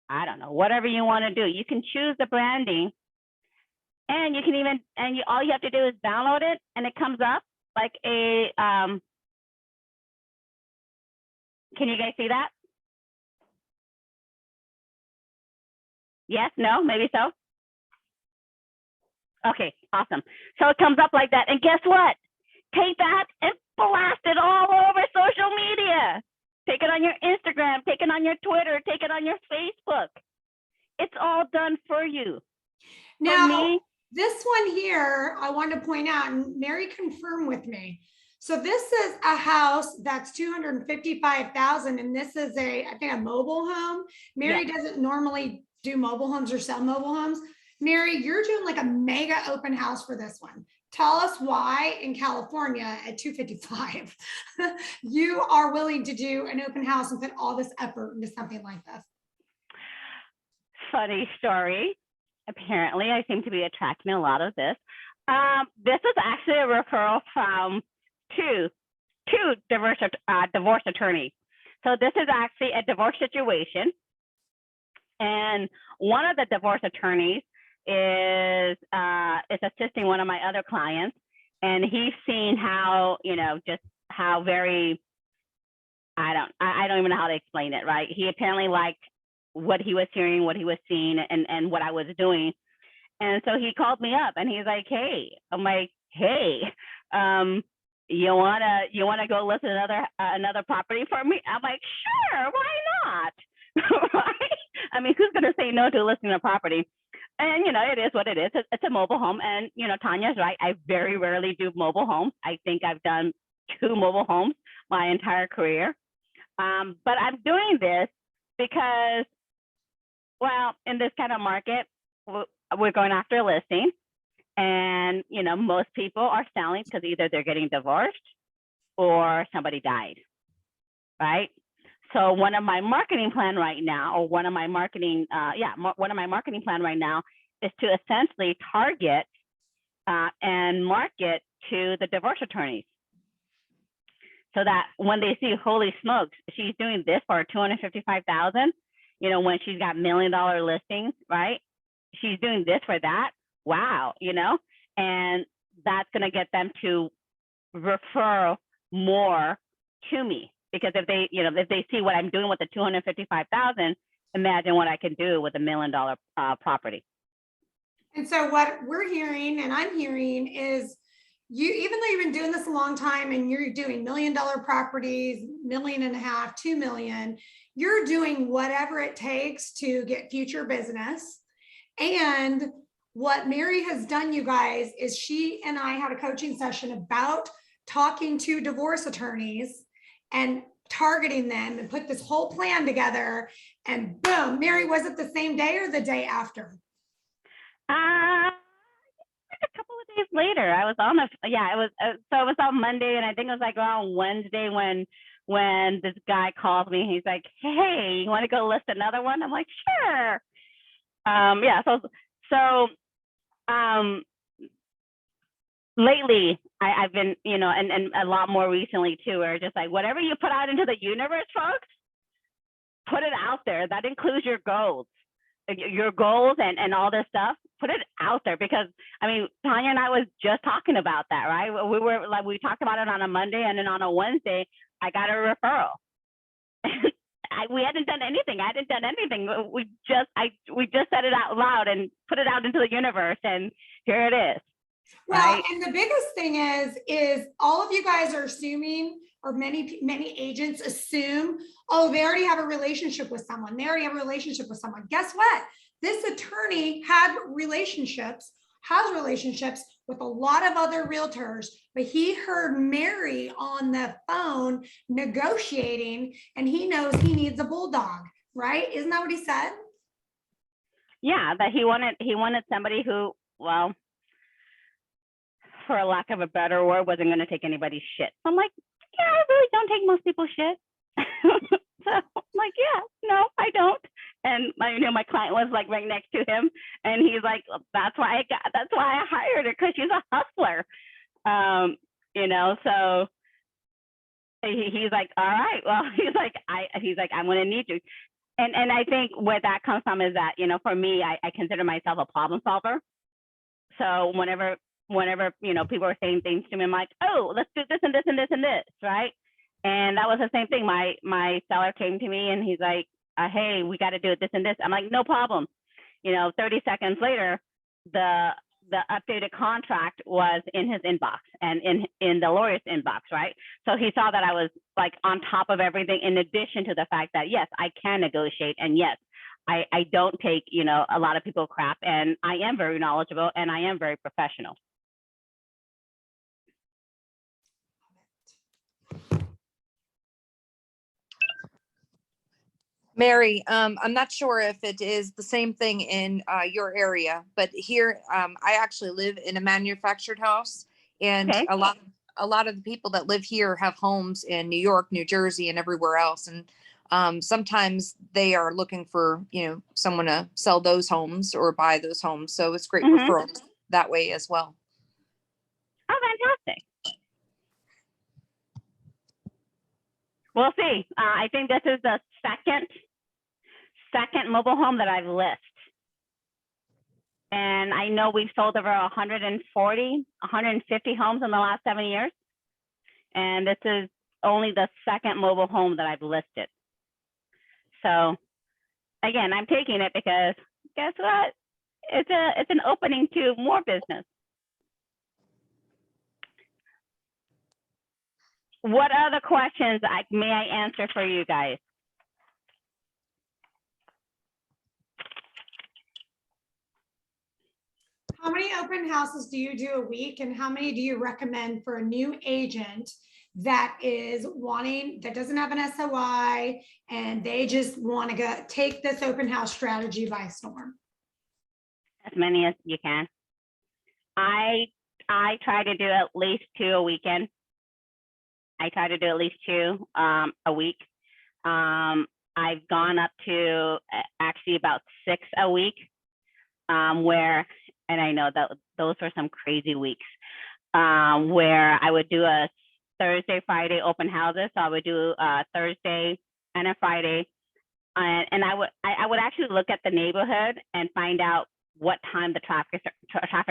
I don't know, whatever you want to do, you can choose the branding. And you can even, all you have to do is download it, and it comes up like a, can you guys see that? Yes, no, maybe so. Okay, awesome. So it comes up like that. And guess what? Take that and blast it all over social media. Take it on your Instagram, take it on your Twitter, take it on your Facebook. It's all done for you. Now, this one here, I want to point out, and Mary confirmed with me. So this is a house that's 255,000, and this is I think a mobile home. Mary doesn't normally do mobile homes or sell mobile homes. Mary, you're doing like a mega open house for this one. Tell us why in California at 255, you are willing to do an open house and put all this effort into something like this. Funny story. Apparently, I seem to be attracting a lot of this. This is actually a referral from two divorce attorneys. So this is actually a divorce situation. And one of the divorce attorneys is assisting one of my other clients, and he's seen how, just how very, I don't even know how to explain it, right? He apparently liked what he was hearing, what he was seeing, and what I was doing. And so he called me up, and he's like, hey, I'm like, hey, you wanna go list another property for me? I'm like, sure, why not? Right? I mean, who's gonna say no to listing a property? And it is what it is. It's a mobile home, and Tanya's right. I very rarely do mobile homes. I think I've done 2 mobile homes my entire career. But I'm doing this because Well, in this kind of market, we're going after a listing, and most people are selling because either they're getting divorced or somebody died, right? So one of my marketing plan right now, or one of my marketing, one of my marketing plan right now is to essentially target and market to the divorce attorneys, so that when they see, holy smokes, she's doing this for $255,000, when she's got $1 million listings, right? She's doing this for that. Wow, and that's going to get them to refer more to me, because if they see what I'm doing with the 255,000, imagine what I can do with $1 million property. And so what we're hearing, and I'm hearing, is even though you've been doing this a long time and you're doing $1 million properties, $1.5 million, $2 million, you're doing whatever it takes to get future business. And what Mary has done, you guys, is she and I had a coaching session about talking to divorce attorneys and targeting them, and put this whole plan together. And boom, Mary, was it the same day or the day after? A couple of days later, I was on it was on Monday, and I think it was like around Wednesday when this guy calls me. He's like, hey, you want to go list another one? I'm like, sure. Lately I've been, and a lot more recently too, where just like, whatever you put out into the universe, folks, put it out there. That includes your goals and all this stuff. Put it out there, because Tanya and I was just talking about that, right? We talked about it on a Monday, and then on a Wednesday I got a referral. We hadn't done anything. I hadn't done anything. We just said it out loud and put it out into the universe, and here it is. Well, right? And the biggest thing is all of you guys are assuming, or many agents assume, oh, they already have a relationship with someone. They already have a relationship with someone. Guess what? This attorney has relationships with a lot of other realtors, but he heard Mary on the phone negotiating, and he knows he needs a bulldog, right? Isn't that what he said? Yeah, that he wanted somebody who, well, for a lack of a better word, wasn't going to take anybody's shit. So I'm like, yeah, I really don't take most people's shit. So I'm like, yeah, no, I don't. And my client was like right next to him, and he's like, that's why I hired her, because she's a hustler. So he's like, all right, well, he's like, I'm going to need you. And I think where that comes from is that, for me, I consider myself a problem solver. So whenever people are saying things to me, I'm like, oh, let's do this and this and this and this, right? And that was the same thing. My seller came to me, and he's like, hey, we got to do this and this. I'm like, no problem. 30 seconds later, the updated contract was in his inbox and in the lawyer's inbox, right? So he saw that I was like on top of everything, in addition to the fact that, yes, I can negotiate, and yes, I don't take, a lot of people crap, and I am very knowledgeable, and I am very professional. Mary, I'm not sure if it is the same thing in your area, but here I actually live in a manufactured house, and Okay. a lot of the people that live here have homes in New York, New Jersey, and everywhere else. And sometimes they are looking for someone to sell those homes or buy those homes. So it's great referrals that way as well. Oh, fantastic. We'll see. I think this is the second mobile home that I've listed. And I know we've sold over 150 homes in the last 7 years. And this is only the second mobile home that I've listed. So again, I'm taking it because guess what? It's an opening to more business. What other questions may I answer for you guys? How many open houses do you do a week, and how many do you recommend for a new agent that is wanting, that doesn't have an SOI, and they just want to go take this open house strategy by storm? As many as you can. I try to do at least 2 a weekend. I try to do at least 2 a week. I've gone up to actually about 6 a week, where, and I know that those were some crazy weeks, where I would do a Thursday, Friday open houses. So I would do a Thursday and a Friday, and I would actually look at the neighborhood and find out what time the traffic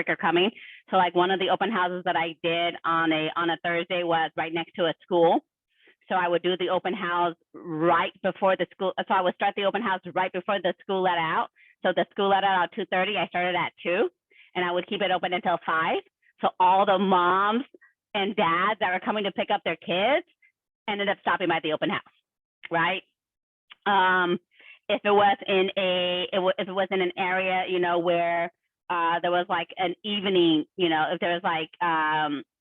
are coming. So like one of the open houses that I did on a Thursday was right next to a school. So I would do the open house right before the school. So I would start the open house right before the school let out. So the school let out at 2:30. I started at 2, and I would keep it open until 5. So all the moms and dads that were coming to pick up their kids ended up stopping by the open house, right? If it was in an area, you know, where there was like an evening, you know, if there was like,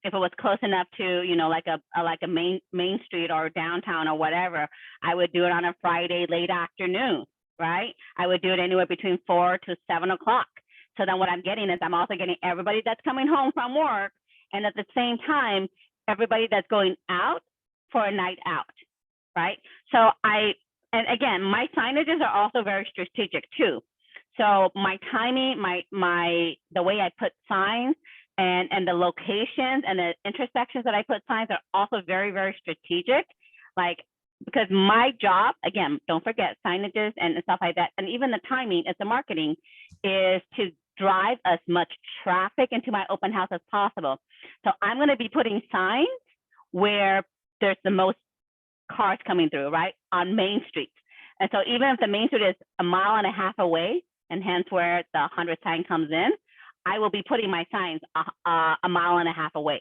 if it was close enough to, you know, like a main street or downtown or whatever, I would do it on a Friday late afternoon, right? I would do it anywhere between 4 to 7 o'clock. So then what I'm getting is I'm also getting everybody that's coming home from work, and at the same time, everybody that's going out for a night out, right? So and again, my signages are also very strategic too. So my timing, the way I put signs and the locations and the intersections that I put signs are also very, very strategic. Like, because my job, again, don't forget signages and stuff like that, and even the timing, it's the marketing, is to drive as much traffic into my open house as possible. So I'm going to be putting signs where there's the most cars coming through, right, on main streets. And so even if the main street is 1.5 miles away, and hence where the 100 sign comes in, I will be putting my signs 1.5 miles away,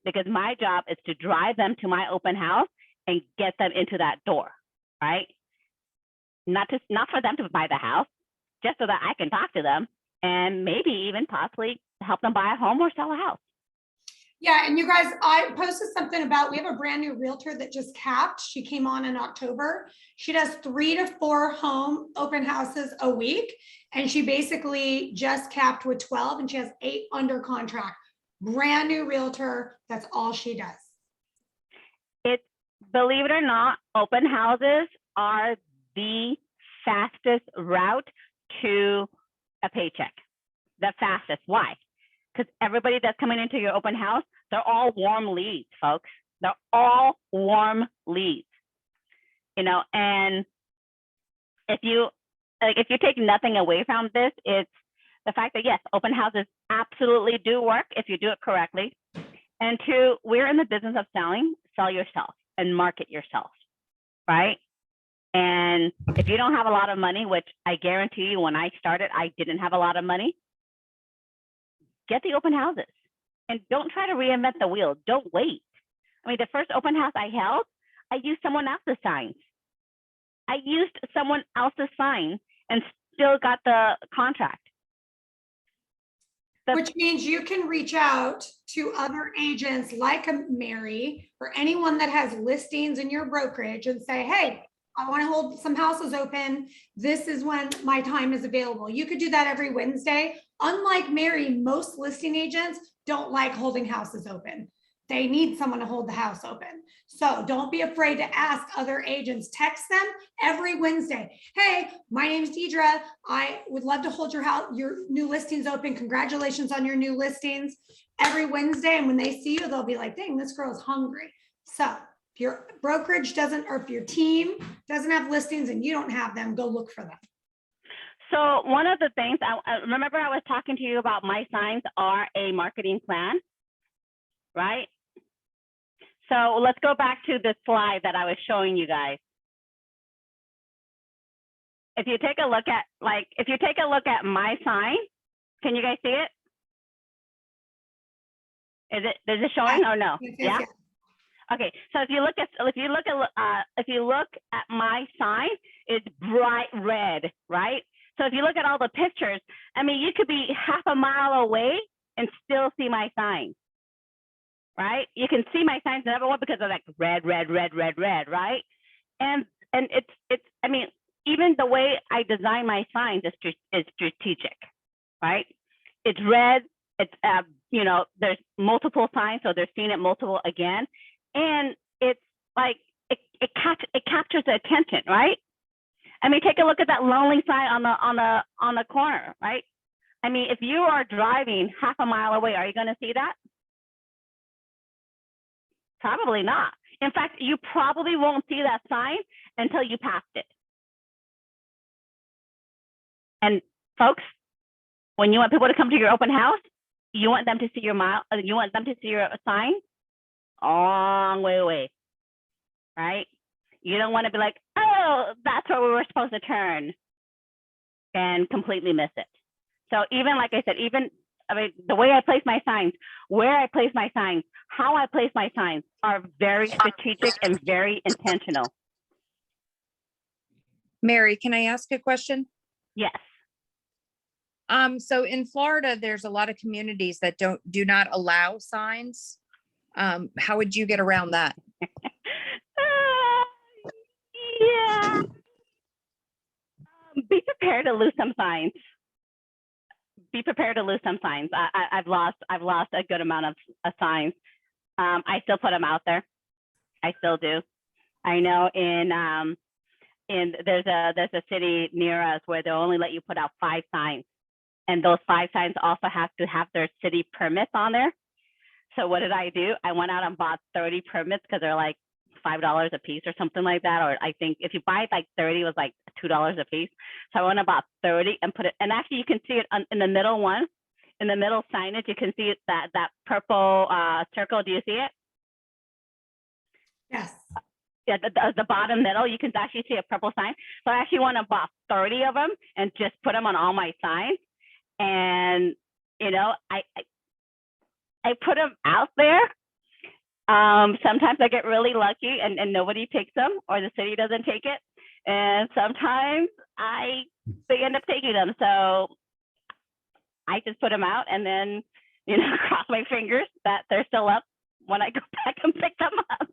because my job is to drive them to my open house and get them into that door, right? Not for them to buy the house, just so that I can talk to them and maybe even possibly help them buy a home or sell a house. Yeah, and you guys, I posted something about, we have a brand new realtor that just capped. She came on in October. She does 3 to 4 home open houses a week. And she basically just capped with 12, and she has 8 under contract. Brand new realtor. That's all she does. It's, believe it or not, open houses are the fastest route to a paycheck. The fastest. Why? Because everybody that's coming into your open house, they're all warm leads, folks. They're all warm leads, you know. And if you take nothing away from this, it's the fact that yes, open houses absolutely do work if you do it correctly. And 2, we're in the business of selling. Sell yourself and market yourself, right? And if you don't have a lot of money, which I guarantee you, when I started, I didn't have a lot of money, get the open houses and don't try to reinvent the wheel. Don't wait. I mean, the first open house I held, I used someone else's signs. I used someone else's sign and still got the contract. Which means you can reach out to other agents like Mary or anyone that has listings in your brokerage and say, hey, I want to hold some houses open. This is when my time is available. You could do that every Wednesday. Unlike Mary, most listing agents don't like holding houses open. They need someone to hold the house open. So don't be afraid to ask other agents. Text them every Wednesday. Hey, my name's Deidre. I would love to hold your new listings open. Congratulations on your new listings. Every Wednesday. And when they see you, they'll be like, dang, this girl's hungry. So if your brokerage doesn't, or if your team doesn't have listings and you don't have them, go look for them. So one of the things, I remember I was talking to you about my signs are a marketing plan, right? So let's go back to the slide that I was showing you guys. If you take a look at, my sign, can you guys see it? Is it showing or no? Yeah. Okay, so if you look at my sign, it's bright red, right? So if you look at all the pictures, I mean, you could be 1/2 mile away and still see my sign, right? You can see my signs number one because they're like red, red, red, red, red, right? And it's I mean, even the way I design my signs is strategic, right? It's red. It's you know, there's multiple signs, so they're seeing it multiple again, and it's like it captures the attention, right? I mean, take a look at that lonely sign on the corner, right? I mean, if you are driving half a mile away, are you going to see that? Probably not. In fact, you probably won't see that sign until you passed it. And folks, when you want people to come to your open house, you want them to see your you want them to see your sign a long way away, right? You don't want to be like, oh, that's where we were supposed to turn, and completely miss it. So even like I said, I mean, the way I place my signs, where I place my signs, how I place my signs are very strategic and very intentional. Mary, can I ask a question? Yes. So in Florida, there's a lot of communities that do not allow signs. How would you get around that? Yeah. Be prepared to lose some signs. Be prepared to lose some signs. I've lost a good amount of signs. I still put them out there. I still do. I know in there's a city near us where they'll only let you put out 5 signs, and those 5 signs also have to have their city permits on there. So what did I do? I went out and bought 30 permits because they're like $5 a piece or something like that. Or I think if you buy like 30, it was like $2 a piece. So I went and bought 30 and put it, and actually you can see it in the middle one, in the middle signage, you can see it, that purple circle. Do you see it? Yes. Yeah, the bottom middle, you can actually see a purple sign. So I actually went and bought 30 of them and just put them on all my signs. And, you know, I put them out there. Sometimes I get really lucky and nobody takes them, or the city doesn't take it. And sometimes they end up taking them. So I just put them out and then, you know, cross my fingers that they're still up when I go back and pick them up.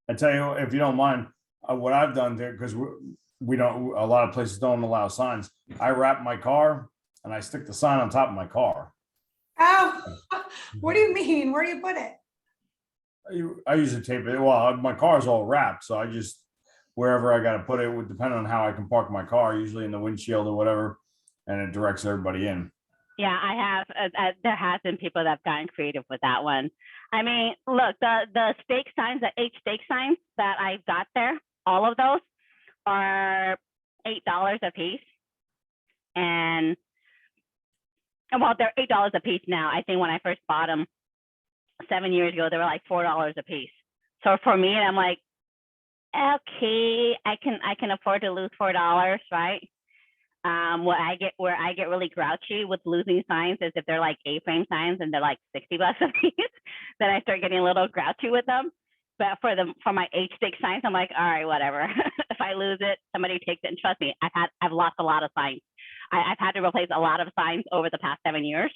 I tell you, if you don't mind, what I've done there, because we don't, a lot of places don't allow signs. I wrap my car and I stick the sign on top of my car. Oh, what do you mean? Where do you put it? I usually tape it. Well, my car's all wrapped, so I just, wherever I got to put it would depend on how I can park my car, usually in the windshield or whatever, and it directs everybody in. Yeah, I have. There has been people that have gotten creative with that one. I mean, look, the stake signs, the 8 stake signs that I got there, all of those are $8 a piece. And well, they're $8 a piece now. I think when I first bought them 7 years ago, they were like $4 a piece. So for me, I'm like, okay, I can afford to lose $4, right? Where I get really grouchy with losing signs is if they're like A-frame signs and they're like $60 a piece, then I start getting a little grouchy with them. But for my H-stick signs, I'm like, all right, whatever. If I lose it, somebody takes it. And trust me, I've lost a lot of signs. I've had to replace a lot of signs over the past 7 years.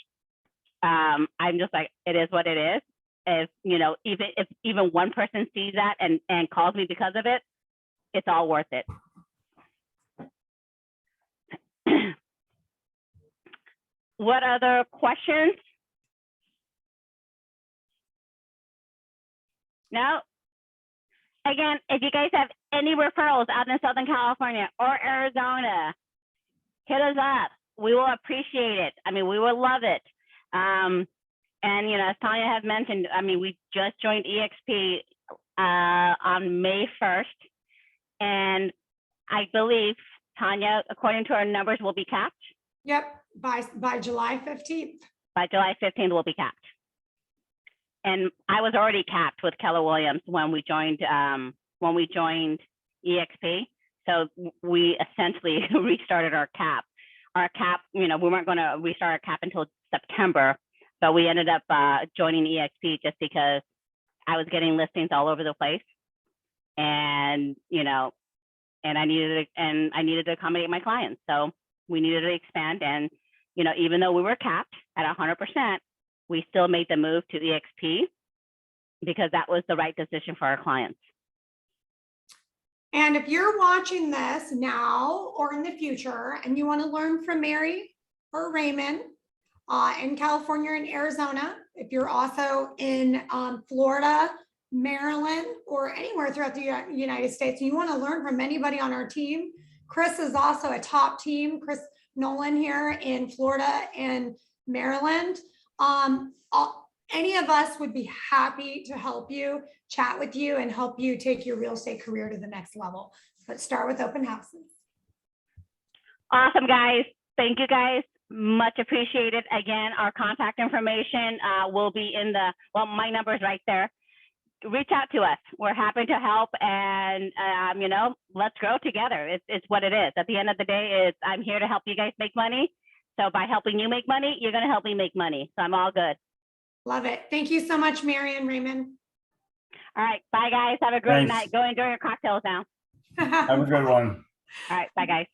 I'm just like, it is what it is. If you know, if even one person sees that and calls me because of it, it's all worth it. What other questions? No? Again, if you guys have any referrals out in Southern California or Arizona, hit us up. We will appreciate it. I mean, we will love it. And, you know, as Tanya has mentioned, I mean, we just joined EXP on May 1st. And I believe, Tanya, according to our numbers, will be capped. Yep, by July 15th. By July 15th, we'll be capped. And I was already capped with Keller Williams when we joined EXP. So we essentially restarted our cap. Our cap, you know, we weren't going to restart our cap until September, but we ended up joining EXP just because I was getting listings all over the place, and you know, and I needed to accommodate my clients. So we needed to expand, and you know, even though we were capped at 100%, we still made the move to EXP because that was the right decision for our clients. And if you're watching this now or in the future and you want to learn from Mary or Raymond in California and Arizona, if you're also in Florida, Maryland, or anywhere throughout the United States, and you want to learn from anybody on our team, Chris is also a top team, Chris Nolan here in Florida and Maryland. Any of us would be happy to help you, chat with you, and help you take your real estate career to the next level. But start with open houses. Awesome, guys. Thank you, guys. Much appreciated. Again, our contact information will be in the, well, my number is right there. Reach out to us. We're happy to help, and you know, let's grow together. It's what it is. At the end of the day, I'm here to help you guys make money. So by helping you make money, you're going to help me make money. So I'm all good. Love it. Thank you so much, Mary and Raymond. All right. Bye, guys. Have a great Thanks. night. Go enjoy your cocktails now. Have a good one. All right. Bye, guys.